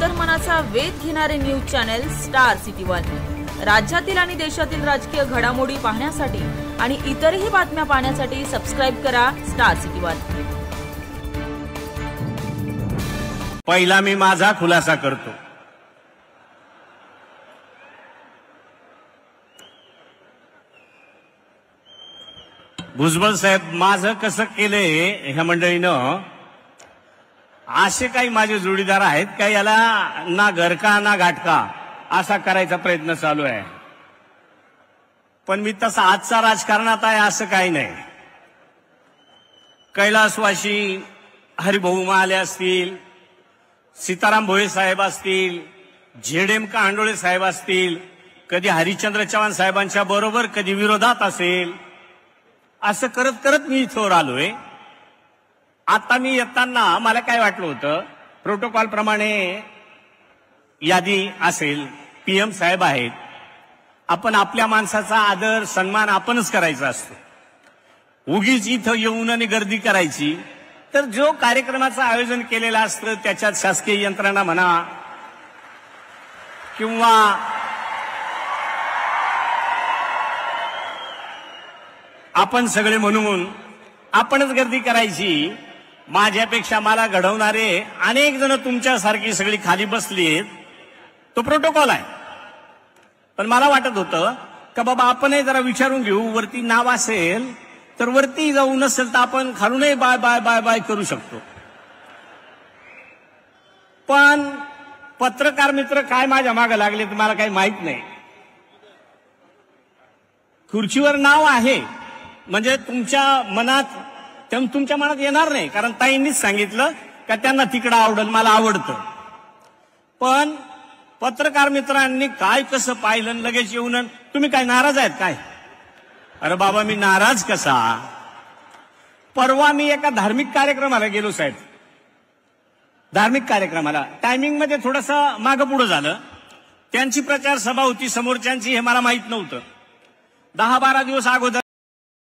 अंतर्मनाचा वेध घेणारे news channel star city one. राज्यातील आणि देशातील राजकीय घडामोडी पाहण्यासाठी आणि इतरही बातम्या पाहण्यासाठी सबस्क्राइब करा स्टार सिटी वन। पहिला मी माझा खुलासा करतो। भुजबळ साहेब, माझं कसं केलंय ह्या मंडळीनं, असे काही माझे जोडीदार आहेत का याला ना घरका ना घाटका असा करायचा प्रयत्न चालू आहे। पण मी तसा आजचा राजकारणात आहे असं काही नाही। कैलासवासी हरिभाऊ महाले असतील, सीताराम भोये साहेब असतील, झेडएम का आंडोळे साहेब असतील, कधी हरिश्चंद्र चव्हाण साहेबांच्या बरोबर कधी विरोधात असेल, असं करत करत मी इथवर आलोय। आता मी येताना मला काय वाटलं होतं, प्रोटोकॉल प्रमाणे यादी असेल, पीएम साहेब आहेत, आपण आपल्या माणसाचा आदर सन्मान आपणच करायचा असतो। उगीच इथं येऊन आणि गर्दी करायची तर जो कार्यक्रमाचं आयोजन केलेलं असतं त्याच्यात शासकीय यंत्रणा म्हणा किंवा आपण सगळे म्हणून आपणच गर्दी करायची। माझ्यापेक्षा मला घडवणारे अनेक जण तुमच्यासारखी सगळी खाली बसली आहेत, तो प्रोटोकॉल आहे। पण मला वाटत होतं का बाबा आपणही जरा विचारून घेऊ, वरती नाव असेल तर वरती जाऊ, नसेल तर आपण खालूनही बाय बाय बाय बाय करू शकतो। पण पत्रकार मित्र काय माझ्या मागे लागले तर मला काही माहित नाही। खुर्चीवर नाव आहे म्हणजे तुमच्या मनात येणार नाही, कारण ताईंनीच सांगितलं का त्यांना तिकडं आवडेल, मला आवडतं। पण पत्रकार मित्रांनी काय कसं पाहिलं, लगेच येऊन तुम्ही काय नाराज आहेत काय? अरे बाबा, मी नाराज कसा? परवा मी एका धार्मिक कार्यक्रमाला गेलो साहेब, धार्मिक कार्यक्रमाला टायमिंग मध्ये थोडंसं मागं पुढं झालं। त्यांची प्रचार सभा होती समोरच्यांची, हे मला माहित नव्हतं। 10-12 दिवस अगोदर